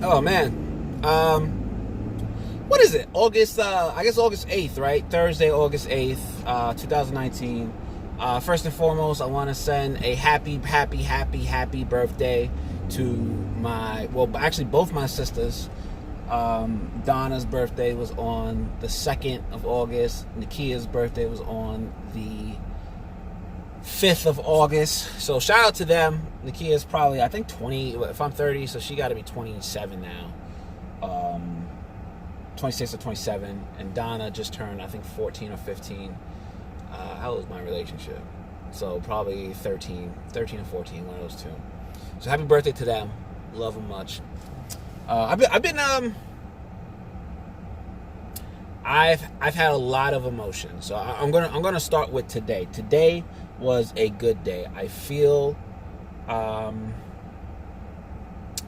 Oh man. What is it? August I guess August 8th, right? Thursday, August 8th, 2019. First and foremost, I want to send a happy birthday to actually both my sisters. Donna's birthday was on the 2nd of August. Nakia's birthday was on the 5th of August. So shout out to them. Nakia's probably, I think, 20. If I'm 30, so she got to be 27 now. 26 or 27. And Donna just turned, I think, 14 or 15. How old is my relationship? So probably 13 or 14, one of those two. So happy birthday to them. Love them much. I've had a lot of emotions. So I'm gonna start with today. Today was a good day. I feel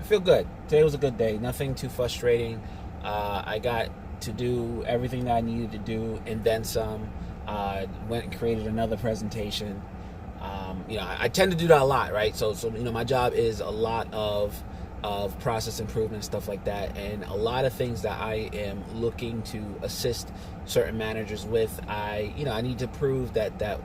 good. Today was a good day. Nothing too frustrating. I got to do everything that I needed to do and then some. Went and created another presentation. I tend to do that a lot, right? So my job is a lot of process improvement, stuff like that, and a lot of things that I am looking to assist certain managers with. I need to prove that the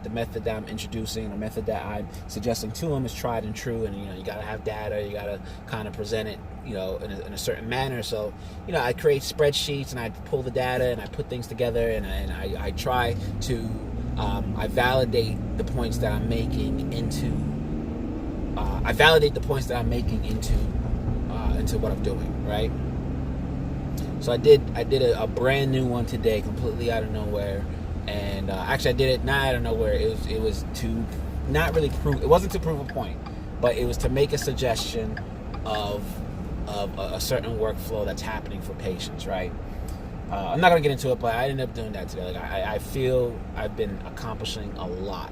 method that I'm introducing, the method that I'm suggesting to them is tried and true, and you got to have data, you got to kind of present it in a certain manner. So I create spreadsheets and I pull the data and I put things together, and I try to I validate the points that I'm making into what I'm doing, right? So I did a brand new one today, completely out of nowhere. And actually, I did it not out of nowhere. It was to not really prove. It wasn't to prove a point, but it was to make a suggestion of a certain workflow that's happening for patients. Right. I'm not gonna get into it, but I ended up doing that today. Like I feel I've been accomplishing a lot.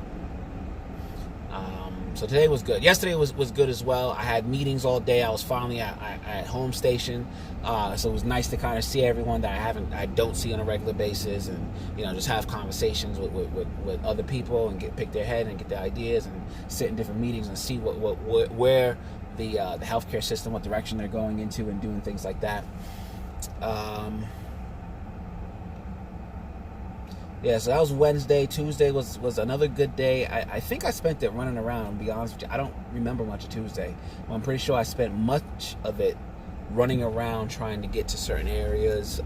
So today was good. Yesterday was good as well. I had meetings all day. I was finally at home station, so it was nice to kind of see everyone that I don't see on a regular basis, and just have conversations with other people and pick their head and get their ideas and sit in different meetings and see where the healthcare system, what direction they're going into, and doing things like that. Yeah, so that was Wednesday. Tuesday was another good day. I think I spent it running around, to be honest with you. I don't remember much of Tuesday. I'm pretty sure I spent much of it running around trying to get to certain areas,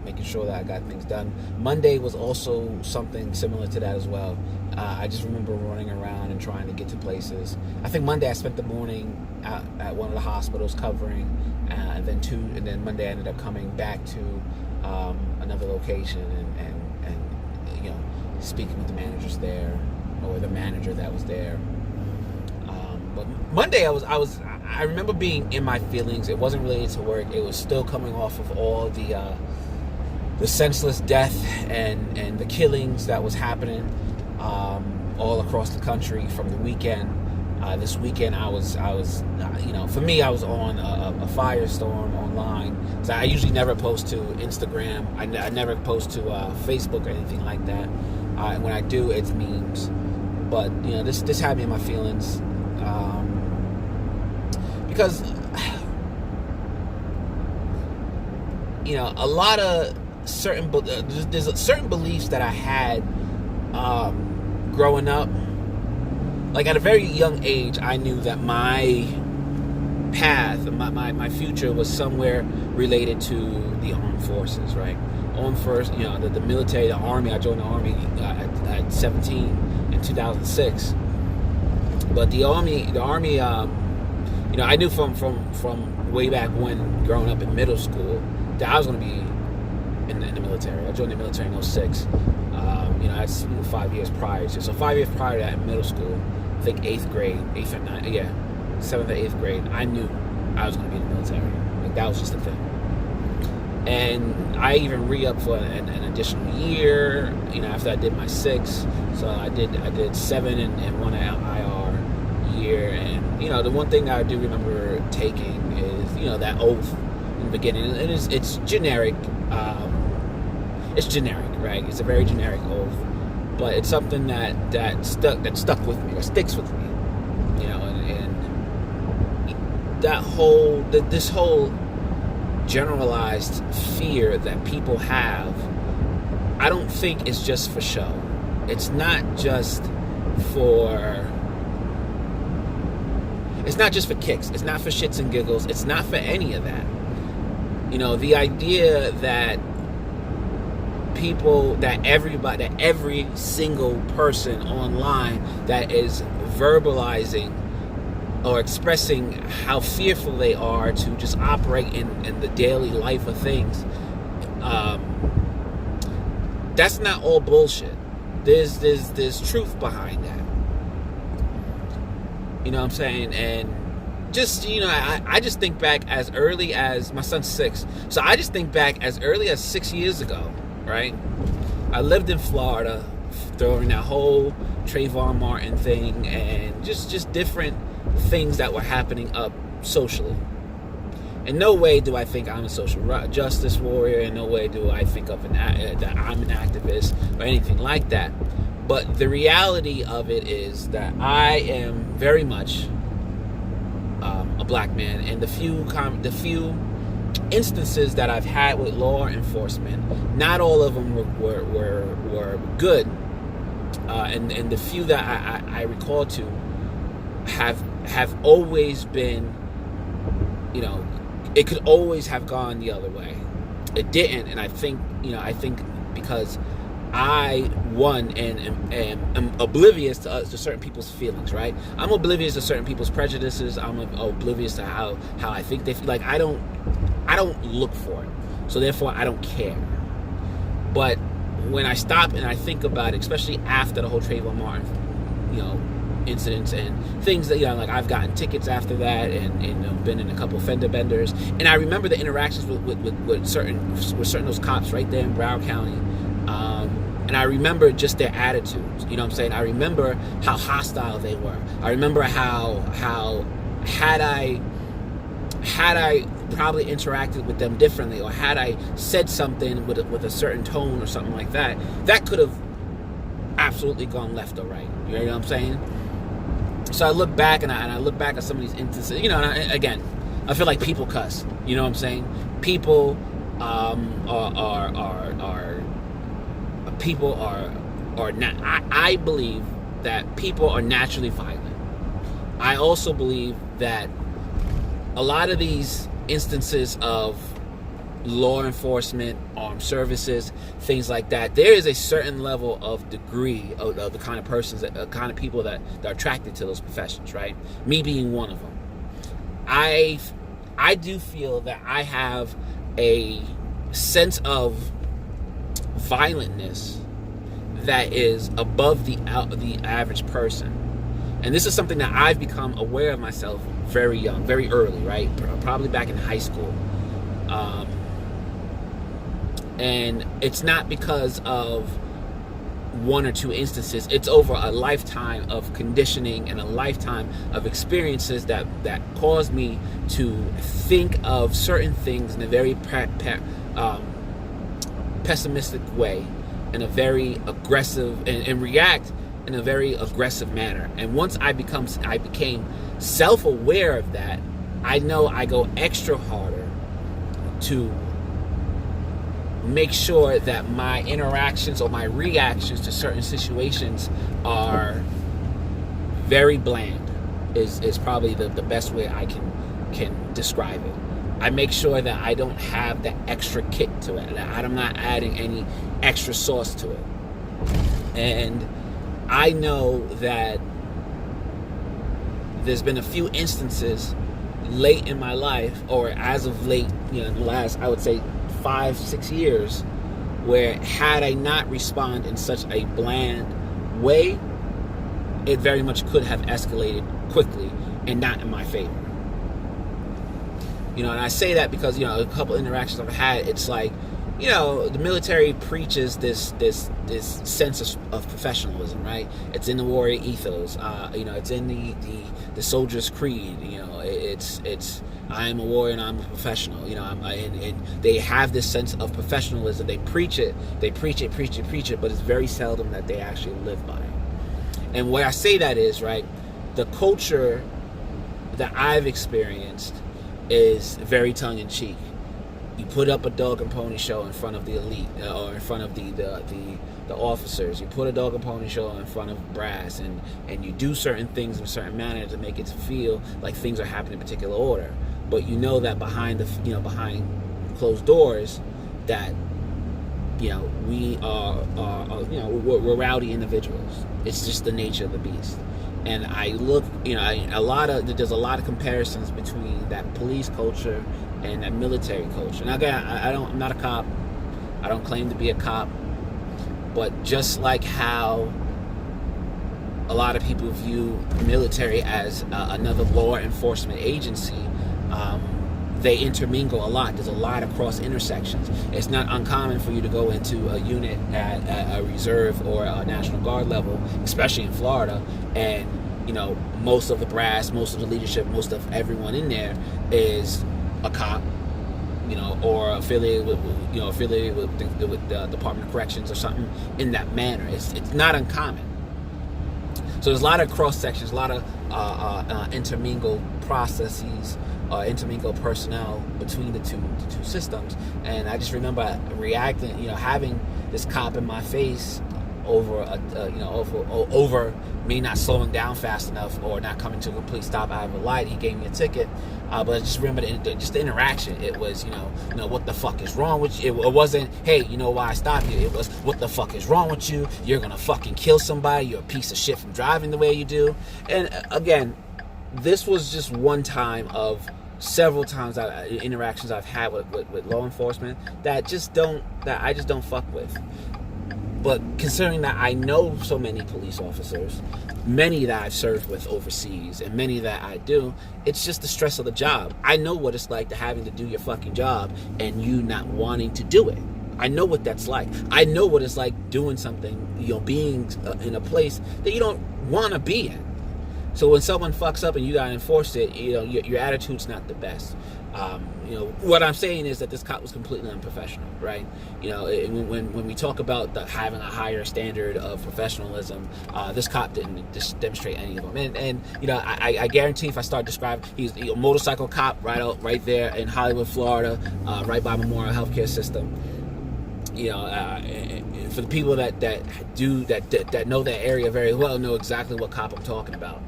making sure that I got things done. Monday was also something similar to that as well. I just remember running around and trying to get to places. I think Monday I spent the morning at one of the hospitals covering, and then Monday I ended up coming back to another location and speaking with the managers there, or the manager that was there. But Monday I remember being in my feelings. It wasn't related to work. It was still coming off of all the senseless death and the killings that was happening all across the country from the weekend. This weekend I was for me, I was on a firestorm online. So I usually never post to Instagram. I never post to Facebook or anything like that. When I do, it's memes. But this had me in my feelings, because a lot of there's certain beliefs that I had growing up. Like at a very young age, I knew that my path, my future was somewhere related to the armed forces, right? Armed forces, the military, the army. I joined the army at 17 in 2006. But the army, I knew from way back when, growing up in middle school, that I was going to be in the military. I joined the military in 06. That's 5 years prior to. So 5 years prior to that, in middle school, I think 8th grade, 8th or 9th, 7th or 8th grade, I knew I was going to be in the military. Like, that was just the thing. And I even re-upped for an additional year, after I did my 6. So I did 7 and 1 IR year. And, the one thing that I do remember taking is, that oath in the beginning. And it's generic. It's generic, right? It's a very generic oath. But it's something that stuck with me, or sticks with me, and this whole generalized fear that people have, I don't think it's just for show. It's not just for kicks. It's not for shits and giggles. It's not for any of that. The idea that every single person online that is verbalizing or expressing how fearful they are to just operate in the daily life of things, that's not all bullshit. There's truth behind that. You know what I'm saying? And just, I just think back as early as, my son's 6, so I just think back as early as 6 years ago, right? I lived in Florida during that whole Trayvon Martin thing, and just different things that were happening up socially. In no way do I think I'm a social justice warrior. In no way do I think of that I'm an activist or anything like that. But the reality of it is that I am very much a black man, and the few instances that I've had with law enforcement, not all of them were good, and the few that I recall to have always been, it could always have gone the other way. It didn't, and I think because I, am oblivious to certain people's feelings, right? I'm oblivious to certain people's prejudices. I'm oblivious to how I think they feel. Like, I don't look for it, so therefore I don't care. But when I stop and I think about it, especially after the whole Trayvon Martin, incidents and things that, like, I've gotten tickets after that, and been in a couple fender benders, and I remember the interactions with certain those cops right there in Broward County. And I remember just their attitudes, you know what I'm saying? I remember how hostile they were. I remember how had I probably interacted with them differently, or had I said something with a certain tone or something like that, that could have absolutely gone left or right. You know what I'm saying? So I look back and I look back at some of these instances, and again, I feel like people cuss. You know what I'm saying? People are not. I believe that people are naturally violent. I also believe that a lot of these instances of law enforcement, armed services, things like that, there is a certain level of degree of the kind of persons, the kind of people that are attracted to those professions, right? Me being one of them. I do feel that I have a sense of violentness that is above the average person. And this is something that I've become aware of myself very young, very early, right? Probably back in high school. And it's not because of one or two instances. It's over a lifetime of conditioning and a lifetime of experiences that caused me to think of certain things in a very pessimistic way, in a very aggressive, and react in a very aggressive manner. And once I became self-aware of that, I know I go extra harder to make sure that my interactions or my reactions to certain situations are very bland, is probably the best way I can describe it. I make sure that I don't have that extra kick to it, that I'm not adding any extra sauce to it. And I know that there's been a few instances late in my life, or as of late, the last, I would say, 5-6 years, where had I not responded in such a bland way, it very much could have escalated quickly and not in my favor. And I say that because, a couple interactions I've had, it's like, the military preaches this sense of professionalism, right? It's in the warrior ethos. It's in the soldier's creed. It's I am a warrior and I'm a professional. And they have this sense of professionalism. They preach it, but it's very seldom that they actually live by it. And why I say that is, right, the culture that I've experienced is very tongue-in-cheek. You put up a dog and pony show in front of the elite, or in front of the officers. You put a dog and pony show in front of brass, and you do certain things in a certain manner to make it feel like things are happening in a particular order. But you know that behind behind closed doors, that we are we're rowdy individuals. It's just the nature of the beast. And I look, there's a lot of comparisons between that police culture and that military culture. And again, I'm not a cop. I don't claim to be a cop. But just like how a lot of people view the military as another law enforcement agency, they intermingle a lot. There's a lot of cross intersections. It's not uncommon for you to go into a unit at a reserve or a National Guard level, especially in Florida, and most of the brass, most of the leadership, most of everyone in there is a cop, or affiliated with the Department of Corrections or something in that manner. It's not uncommon. So there's a lot of cross sections, a lot of intermingled processes, intermingled personnel between the two systems. And I just remember reacting, having this cop in my face over over me not slowing down fast enough or not coming to a complete stop out of a light. He gave me a ticket, but I just remember the interaction. It was what the fuck is wrong with you? It wasn't, hey, why I stopped you? It was, what the fuck is wrong with you? You're gonna fucking kill somebody. You're a piece of shit from driving the way you do. And again, this was just one time of several times interactions I've had with law enforcement that I just don't fuck with. But considering that I know so many police officers, many that I've served with overseas, and many that I do, it's just the stress of the job. I know what it's like to having to do your fucking job and you not wanting to do it. I know what that's like. I know what it's like doing something, being in a place that you don't want to be in. So when someone fucks up and you gotta enforce it, your attitude's not the best. What I'm saying is that this cop was completely unprofessional, right? When we talk about having a higher standard of professionalism, this cop didn't demonstrate any of them. And I guarantee if I start describing, he's a motorcycle cop right there in Hollywood, Florida, right by Memorial Healthcare System. For the people that know that area very well, know exactly what cop I'm talking about.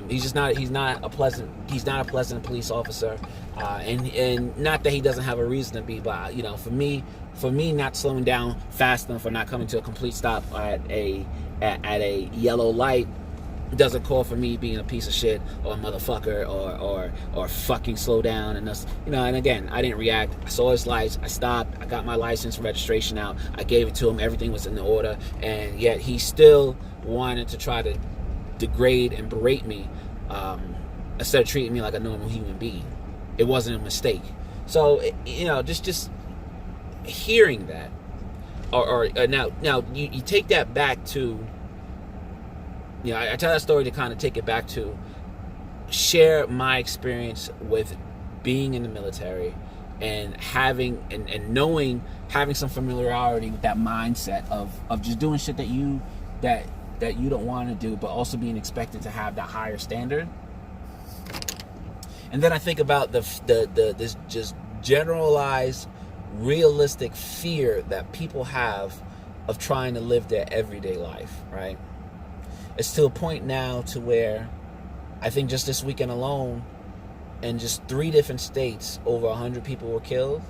He's not a pleasant police officer, and not that he doesn't have a reason to be, but for me not slowing down fast enough or not coming to a complete stop at a yellow light doesn't call for me being a piece of shit or a motherfucker or fucking slow down. And that's, and again, I didn't react. I saw his lights, I stopped, I got my license and registration out, I gave it to him, everything was in the order, and yet he still wanted to try to degrade and berate me, instead of treating me like a normal human being. It wasn't a mistake. So just hearing that, or now you take that back to, I tell that story to kind of take it back to share my experience with being in the military and having and knowing, having some familiarity with that mindset of just doing shit that you don't want to do, but also being expected to have that higher standard. And then I think about this just generalized, realistic fear that people have of trying to live their everyday life, right? It's to a point now to where I think just this weekend alone, in just 3 different states, over 100 people were killed,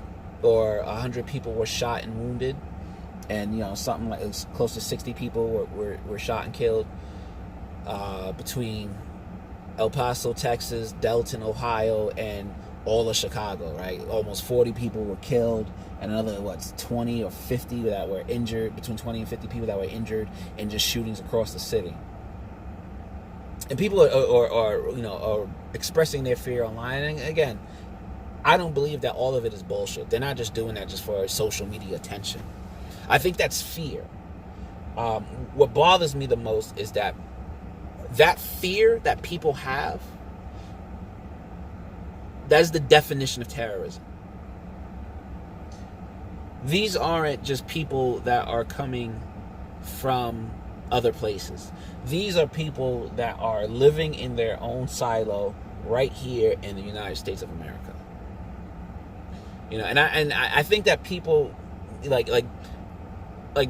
or 100 people were shot and wounded, and something like close to 60 people were shot and killed between El Paso, Texas, Delton, Ohio, and all of Chicago, right? Almost 40 people were killed, and another 20 or 50 that were injured, between 20 and 50 people that were injured in just shootings across the city. And people are expressing their fear online. And again, I don't believe that all of it is bullshit. They're not just doing that just for social media attention. I think that's fear. What bothers me the most is that fear that people have, that is the definition of terrorism. These aren't just people that are coming from other places. These are people that are living in their own silo right here in the United States of America. And I think that people like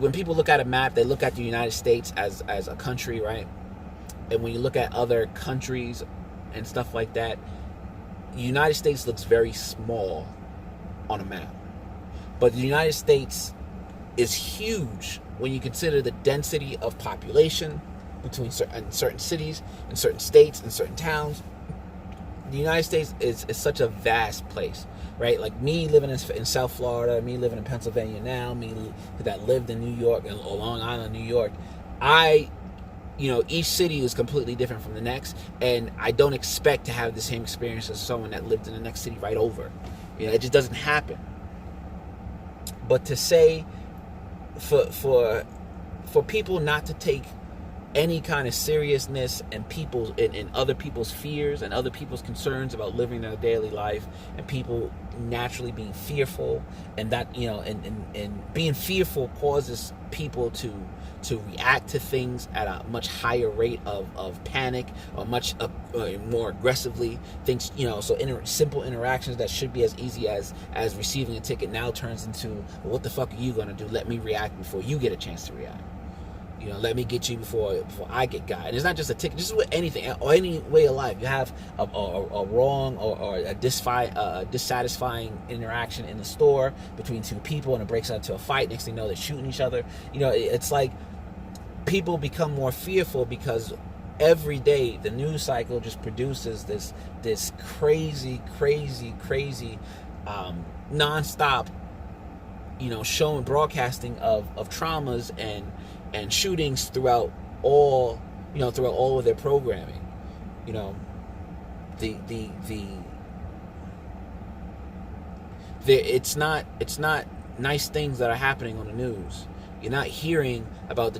when people look at a map, they look at the United States as a country, right? And when you look at other countries and stuff like that, the United States looks very small on a map. But the United States is huge when you consider the density of population between certain cities and certain states and certain towns. The United States is such a vast place, right? Like me living in South Florida, me living in Pennsylvania now, me that lived in New York and Long Island, New York. Each city is completely different from the next, and I don't expect to have the same experience as someone that lived in the next city right over. It just doesn't happen. But to say for people not to take any kind of seriousness and other people's fears and other people's concerns about living their daily life, and people naturally being fearful, and that and being fearful causes people to react to things at a much higher rate of panic, or much more aggressively. Things, simple interactions that should be as easy as receiving a ticket now turns into, well, what the fuck are you gonna do? Let me react before you get a chance to react. Let me get you before I get got. And it's not just a ticket, just with anything or any way of life. You have a wrong or a dissatisfying interaction in the store between two people, and it breaks out into a fight. Next thing you know, they're shooting each other. It's like people become more fearful because every day the news cycle just produces this crazy nonstop show and broadcasting of traumas and shootings throughout all of their programming. It's not nice things that are happening on the news. You're not hearing about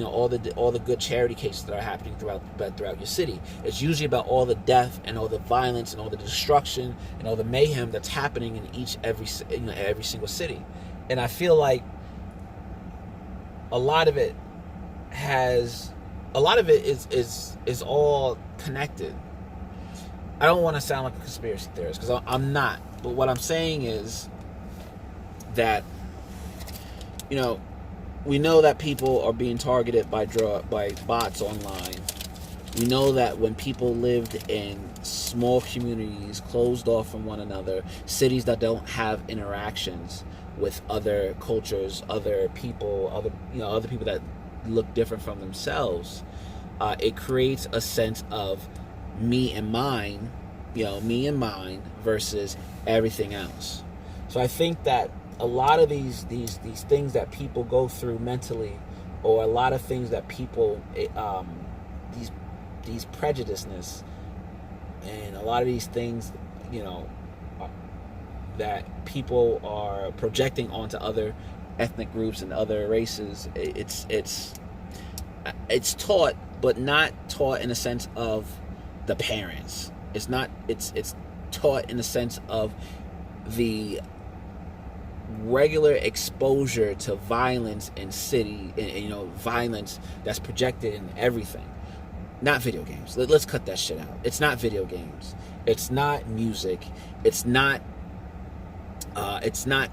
all the good charity cases that are happening throughout your city. It's usually about all the death and all the violence and all the destruction and all the mayhem that's happening in every single city. And I feel like a lot of it is all connected. I don't want to sound like a conspiracy theorist, because I'm not. But what I'm saying is that we know that people are being targeted by bots online. We know that when people lived in small communities, closed off from one another, cities that don't have interactions with other cultures, other people, other people that look different from themselves, it creates a sense of me and mine versus everything else. So I think that a lot of these things that people go through mentally, or a lot of things that people these prejudiceness, and a lot of these things that people are projecting onto other ethnic groups and other races, it's taught, but not taught in a sense of the parents. It's taught in the sense of the regular exposure to violence in city, and violence that's projected in everything. Not video games. Let's cut that shit out. It's not video games. It's not music. It's not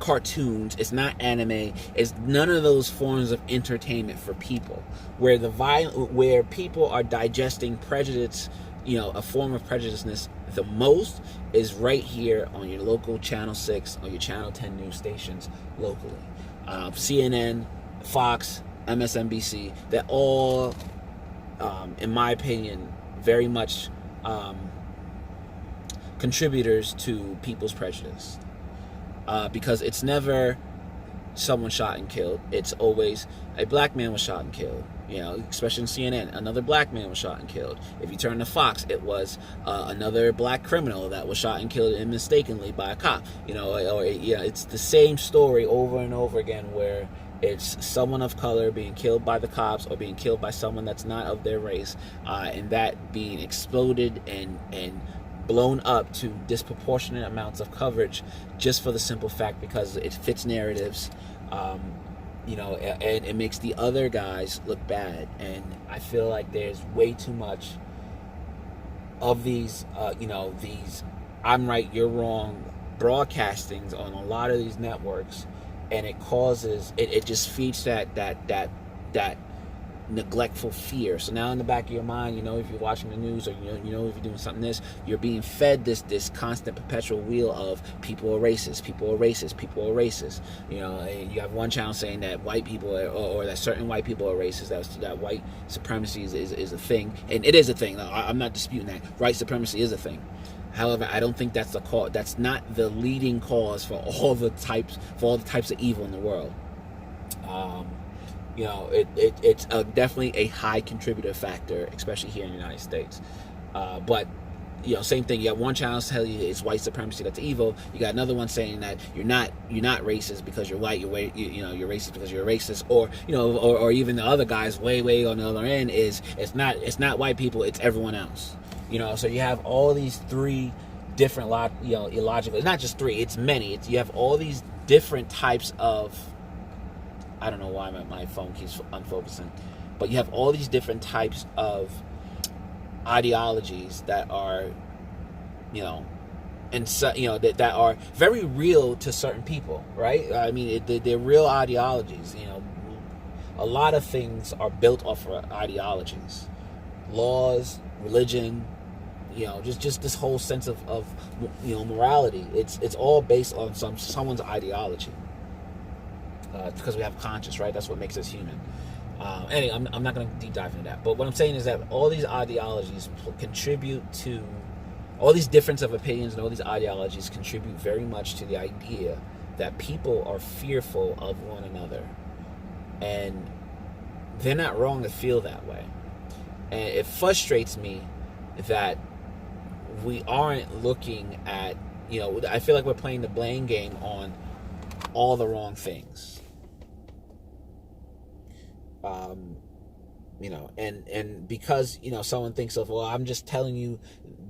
cartoons. It's not anime. It's none of those forms of entertainment for people, where people are digesting prejudice, a form of prejudiceness the most, is right here on your local Channel 6 or your Channel 10 news stations locally. CNN, Fox, MSNBC, they're all, in my opinion, very much contributors to people's prejudice. Because it's never someone shot and killed. It's always a black man was shot and killed. Especially in CNN, another black man was shot and killed. If you turn to Fox, it was another black criminal that was shot and killed mistakenly by a cop. It's the same story over and over again, where it's someone of color being killed by the cops, or being killed by someone that's not of their race, and that being exploded and blown up to disproportionate amounts of coverage, just for the simple fact because it fits narratives, and it makes the other guys look bad. And I feel like there's way too much of these, these I'm right, you're wrong broadcastings on a lot of these networks, and it causes it just feeds that neglectful fear. So now in the back of your mind, if you're watching the news, or if you're doing something you're being fed this constant perpetual wheel of people are racist, people are racist, people are racist. You have one channel saying that white people or that certain white people are racist, that white supremacy is a thing, and it is a thing. I'm not disputing that. White supremacy is a thing. However, I don't think that's the cause. That's not the leading cause for all the types of evil in the world. It's definitely a high contributor factor, especially here in the United States. But same thing. You have one channel telling you it's white supremacy that's evil. You got another one saying that you're not racist because you're white. You're racist because you're a racist, or even the other guys way on the other end is it's not white people, it's everyone else. So you have all these three different illogical. It's not just three. It's many. You have all these different types of. I don't know why my phone keeps unfocusing, but you have all these different types of ideologies that are, that are very real to certain people, right? I mean, they're real ideologies. A lot of things are built off of ideologies, laws, religion. Just this whole sense of morality. It's all based on someone's ideology. Because we have conscience, right? That's what makes us human. Anyway, I'm not going to deep dive into that. But what I'm saying is that all these ideologies contribute to, all these difference of opinions and all these ideologies contribute very much to the idea that people are fearful of one another. And they're not wrong to feel that way. And it frustrates me that we aren't looking at, I feel like we're playing the blame game on all the wrong things. And because someone thinks of, well, I'm just telling you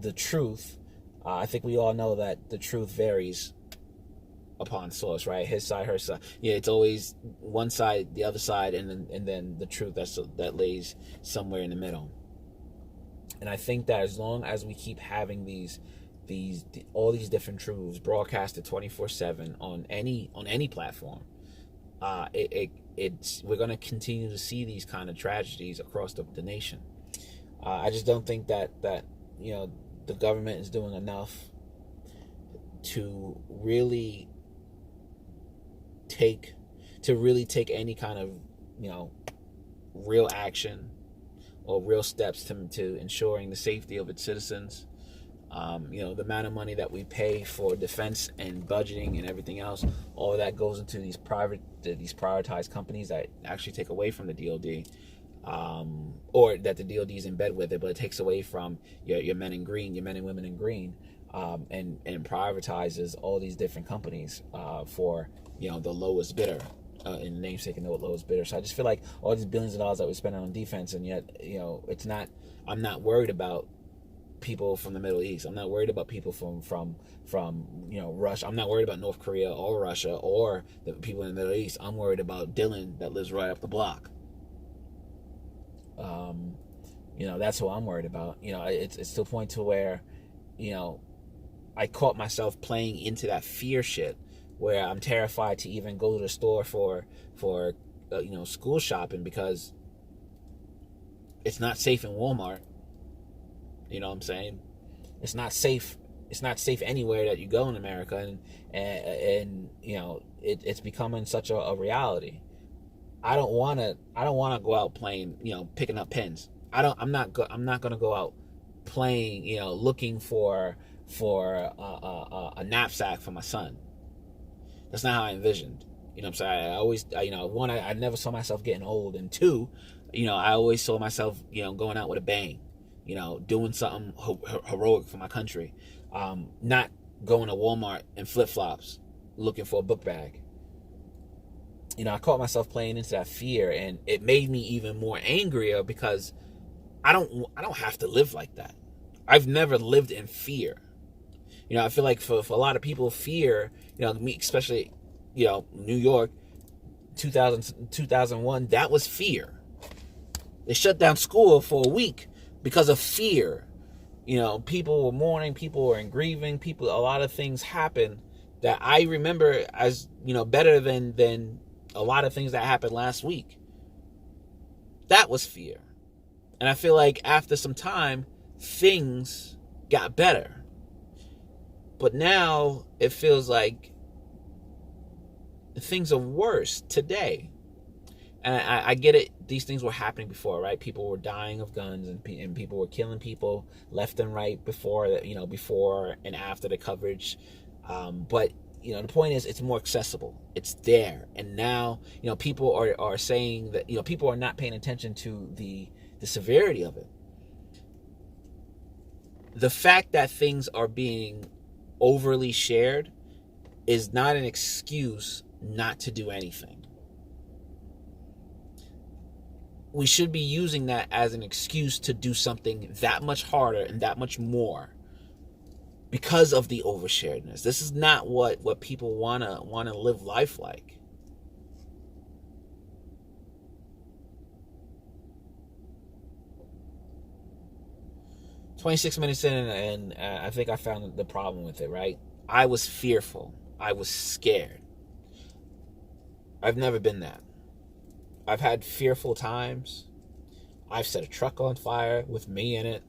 the truth. I think we all know that the truth varies upon source, right? His side, her side. Yeah, it's always one side, the other side, and then the truth that lays somewhere in the middle. And I think that as long as we keep having all these different truths broadcasted 24/7 on any platform, we're going to continue to see these kind of tragedies across the nation. I just don't think that the government is doing enough to really take any kind of real action or real steps to ensuring the safety of its citizens. The amount of money that we pay for defense and budgeting and everything else, all of that goes into these prioritized companies that actually take away from the DoD, or that the DoD is in bed with it, but it takes away from your men in green, your men and women in green, and prioritizes all these different companies for the lowest bidder. In the namesake, no lowest bidder. So I just feel like all these billions of dollars that we're spending on defense, and yet it's not. I'm not worried about people from the Middle East. I'm not worried about people from Russia. I'm not worried about North Korea or Russia or the people in the Middle East. I'm worried about Dylan that lives right up the block. That's who I'm worried about. It's to the point to where, I caught myself playing into that fear shit where I'm terrified to even go to the store for school shopping because it's not safe in Walmart. You know what I'm saying? It's not safe. It's not safe anywhere that you go in America, and it's becoming such a reality. I don't want to go out playing, picking up pens. I'm not going to go out playing, looking for a knapsack for my son. That's not how I envisioned. You know what I'm saying? I always, one, I never saw myself getting old, and two, I always saw myself, going out with a bang. Doing something heroic for my country. Not going to Walmart in flip-flops looking for a book bag. I caught myself playing into that fear, and it made me even more angrier because I don't have to live like that. I've never lived in fear. I feel like for a lot of people, fear, me especially, New York, 2001, that was fear. They shut down school for a week because of fear. people were mourning, people were grieving, a lot of things happened that I remember as, better than a lot of things that happened last week. That was fear. And I feel like after some time, things got better. But now it feels like things are worse today. And I get it. These things were happening before, right? People were dying of guns, and people were killing people left and right before and after the coverage. But the point is, it's more accessible. It's there, and now people are saying that people are not paying attention to the severity of it. The fact that things are being overly shared is not an excuse not to do anything. We should be using that as an excuse to do something that much harder and that much more because of the oversharedness. This is not what people wanna live life like. "26 minutes in, and I think I found the problem with it, right? I was fearful. I was scared. I've never been that. I've had fearful times. I've set a truck on fire with me in it.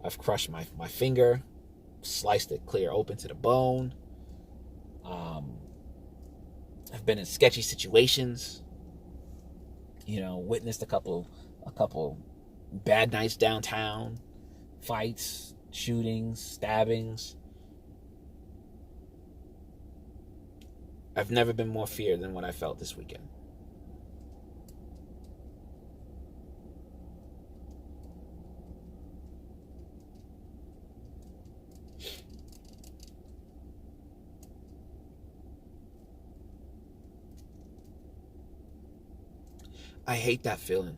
I've crushed my finger, sliced it clear open to the bone. I've been in sketchy situations. Witnessed a couple bad nights downtown, fights, shootings, stabbings. I've never been more feared than what I felt this weekend. I hate that feeling.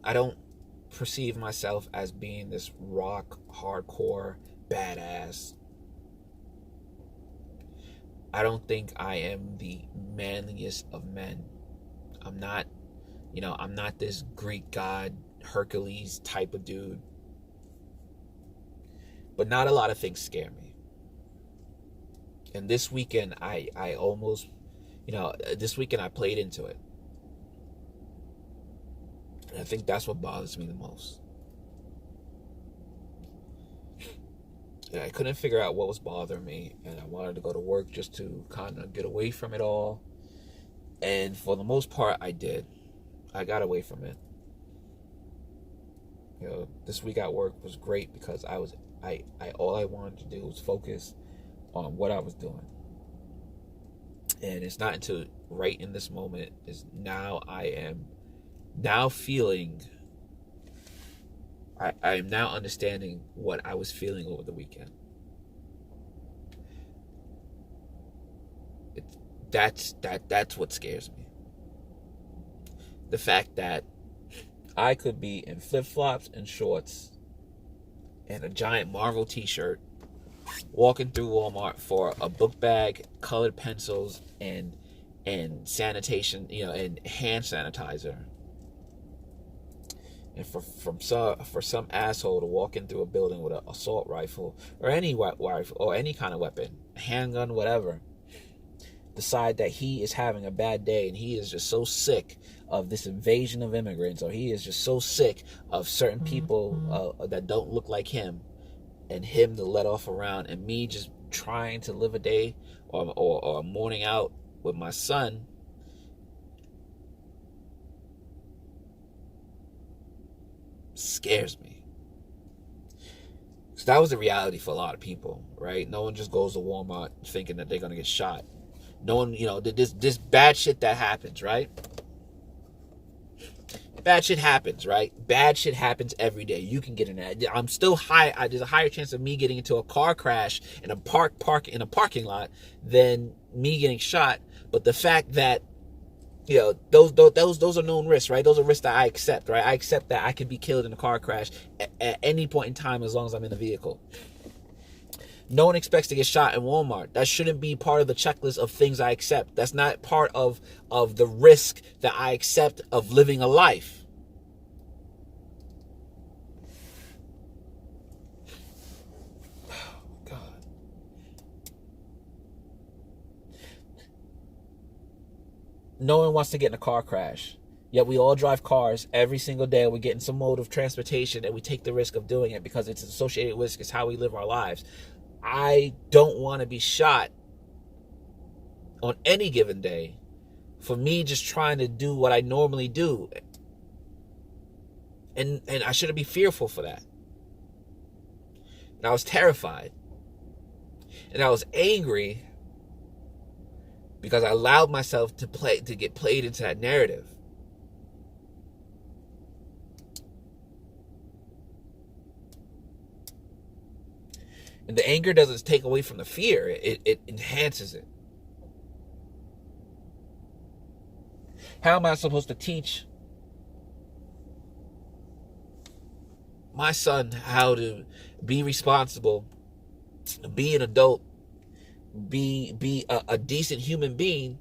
I don't perceive myself as being this rock hardcore badass. I don't think I am the manliest of men. I'm not this Greek god Hercules type of dude. But not a lot of things scare me. And this weekend I almost this weekend I played into it. And I think that's what bothers me the most. And I couldn't figure out what was bothering me, and I wanted to go to work just to kind of get away from it all. And for the most part, I did. I got away from it. This week at work was great because I all I wanted to do was focus on what I was doing. And it's not until right in this moment is now I am now feeling, I am now understanding what I was feeling over the weekend. That's what scares me. The fact that I could be in flip-flops and shorts and a giant Marvel t-shirt walking through Walmart for a book bag, colored pencils, and sanitation, and hand sanitizer. And for some asshole to walk in through a building with an assault rifle or any rifle or any kind of weapon, handgun, whatever, decide that he is having a bad day and he is just so sick of this invasion of immigrants, or he is just so sick of certain people that don't look like him, and him to let off around, and me just trying to live a day or a morning out with my son. Scares me. So that was the reality for a lot of people, right? No one just goes to Walmart thinking that they're gonna get shot. No one, this bad shit that happens, right? Bad shit happens, right? Bad shit happens every day. You can get in that. I'm still high. There's a higher chance of me getting into a car crash in a parking lot than me getting shot. But the fact that those are known risks, right? Those are risks that I accept, right? I accept that I could be killed in a car crash at any point in time as long as I'm in the vehicle. No one expects to get shot in Walmart. That shouldn't be part of the checklist of things I accept. That's not part of the risk that I accept of living a life. Oh, God. No one wants to get in a car crash. Yet we all drive cars every single day. We get in some mode of transportation and we take the risk of doing it because it's associated with it's how we live our lives. I don't want to be shot on any given day for me just trying to do what I normally do. And I shouldn't be fearful for that. And I was terrified. And I was angry because I allowed myself to get played into that narrative. And the anger doesn't take away from the fear. It enhances it. How am I supposed to teach my son how to be responsible, be an adult, be a decent human being,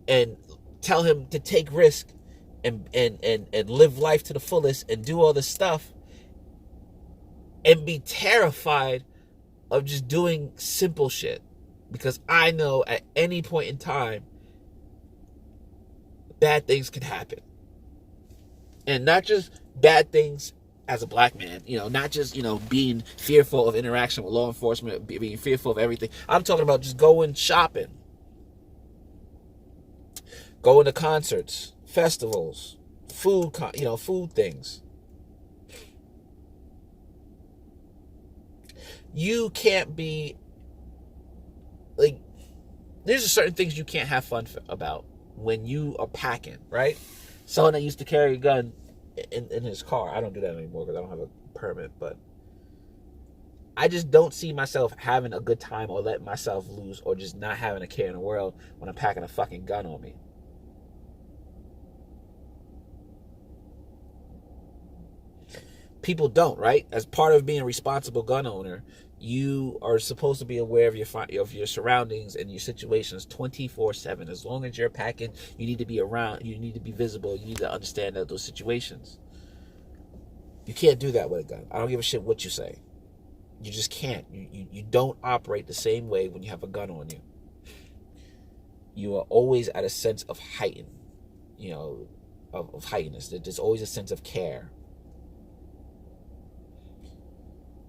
and tell him to take risk and live life to the fullest and do all this stuff, and be terrified of just doing simple shit? Because I know at any point in time, bad things can happen. And not just bad things as a black man, not just, being fearful of interaction with law enforcement, being fearful of everything. I'm talking about just going shopping, going to concerts, festivals, food things. You can't be like, there's certain things you can't have fun about when you are packing, right? Someone that used to carry a gun in his car. I don't do that anymore because I don't have a permit, but I just don't see myself having a good time or letting myself loose or just not having a care in the world when I'm packing a fucking gun on me. People don't, right? As part of being a responsible gun owner, you are supposed to be aware of your surroundings and your situations 24/7. As long as you're packing, you need to be around, you need to be visible, you need to understand those situations. You can't do that with a gun. I don't give a shit what you say. You just can't. You don't operate the same way when you have a gun on you. You are always at a sense of heightened, of heightenedness. There's always a sense of care.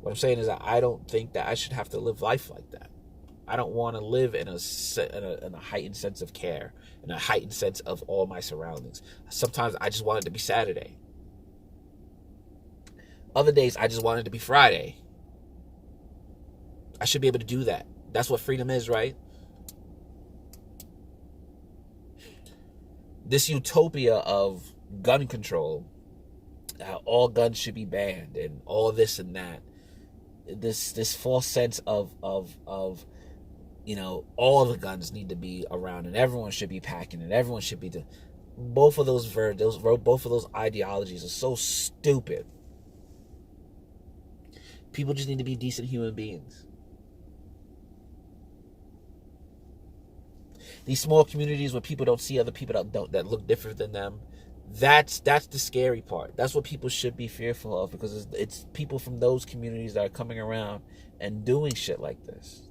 What I'm saying is that I don't think that I should have to live life like that. I don't want to live in a heightened sense of care, in a heightened sense of all my surroundings. Sometimes I just want it to be Saturday. Other days I just want it to be Friday. I should be able to do that. That's what freedom is, right? This utopia of gun control, how all guns should be banned and all this and that. This false sense of all the guns need to be around and everyone should be packing and everyone should be both of those ideologies are so stupid. People just need to be decent human beings. These small communities where people don't see other people that look different than them, that's the scary part. That's what people should be fearful of, because it's people from those communities that are coming around and doing shit like this.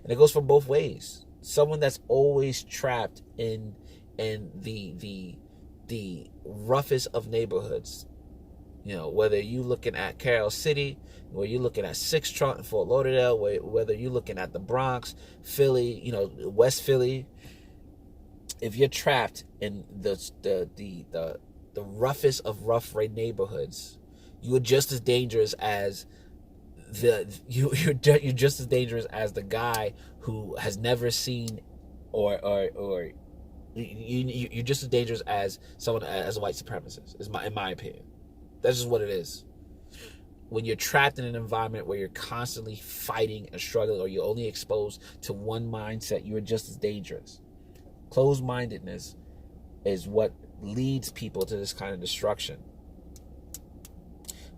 And it goes from both ways. Someone that's always trapped in the roughest of neighborhoods. Whether you looking at Carroll City, whether you're looking at Sixth Trunk in Fort Lauderdale, whether you're looking at the Bronx, Philly, West Philly. If you're trapped in the roughest of rough neighborhoods, you are just as dangerous as you're just as dangerous as the guy who has never seen or you're just as dangerous as someone as a white supremacist. In my opinion, that's just what it is. When you're trapped in an environment where you're constantly fighting and struggling, or you're only exposed to one mindset, you're just as dangerous. Closed-mindedness is what leads people to this kind of destruction.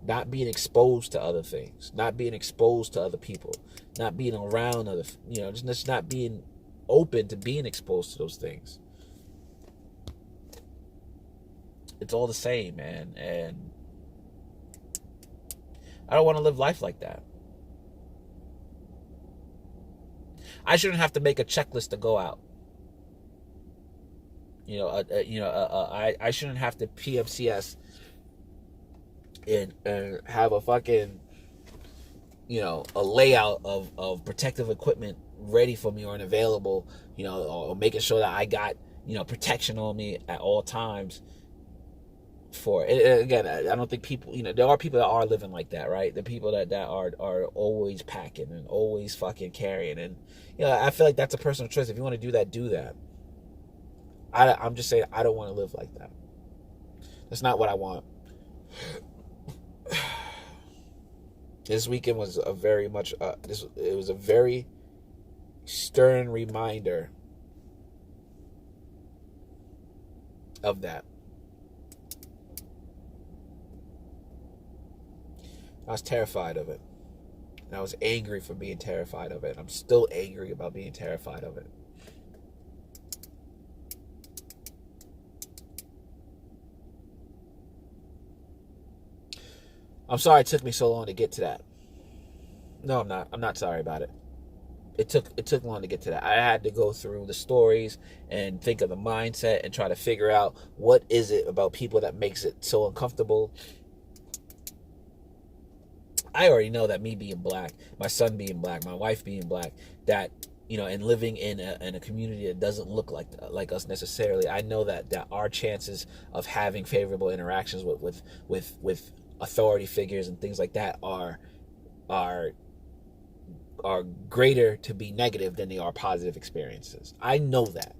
not being exposed to other things, not being exposed to other people, not being around other, just not being open to being exposed to those things. It's all the same, man. And I don't want to live life like that. I shouldn't have to make a checklist to go out. I shouldn't have to PMCS and have a fucking, a layout of protective equipment ready for me or available, or making sure that I got, protection on me at all times. For again, I don't think people, there are people that are living like that, right? The people that are always packing and always fucking carrying, and I feel like that's a personal choice. If you want to do that, do that. I'm just saying, I don't want to live like that. That's not what I want. This weekend was a very much it was a very stern reminder of that. I was terrified of it. And I was angry for being terrified of it. I'm still angry about being terrified of it. I'm sorry it took me so long to get to that. No, I'm not. I'm not sorry about it. It took long to get to that. I had to go through the stories and think of the mindset and try to figure out what is it about people that makes it so uncomfortable. I already know that me being black, my son being black, my wife being black, that, and living in a community that doesn't look like us necessarily, I know that our chances of having favorable interactions with authority figures and things like that are greater to be negative than they are positive experiences. I know that.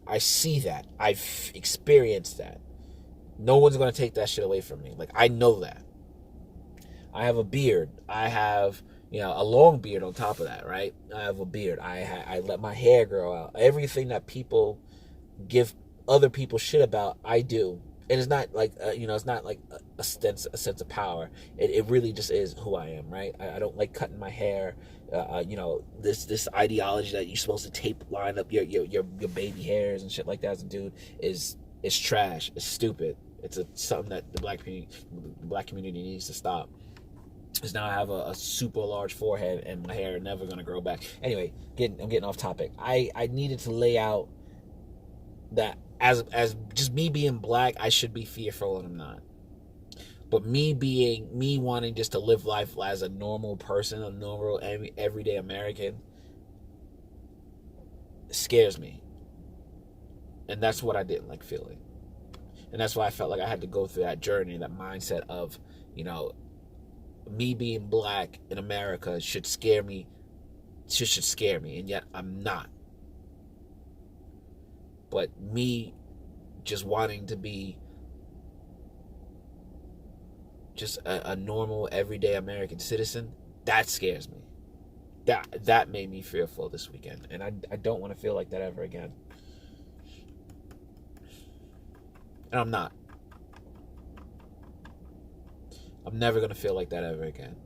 I see that. I've experienced that. No one's going to take that shit away from me. Like, I know that. I have a beard. I have, a long beard on top of that, right? I have a beard. I let my hair grow out. Everything that people give other people shit about, I do. And it's not like, it's not like a sense of power. It really just is who I am, right? I don't like cutting my hair. This ideology that you're supposed to line up your baby hairs and shit like that as a dude is trash. It's stupid. It's something that the black community needs to stop. Because now I have a super large forehead and my hair never gonna grow back. Anyway, I'm getting off topic. I needed to lay out that as just me being black, I should be fearful, and I'm not. But me wanting just to live life as a normal person, a normal everyday American, scares me. And that's what I didn't like feeling. And that's why I felt like I had to go through that journey, that mindset of, me being black in America should scare me. Should scare me, and yet I'm not. But me just wanting to be just a normal, everyday American citizen, that scares me. That made me fearful this weekend. And I don't want to feel like that ever again. And I'm not. I'm never going to feel like that ever again.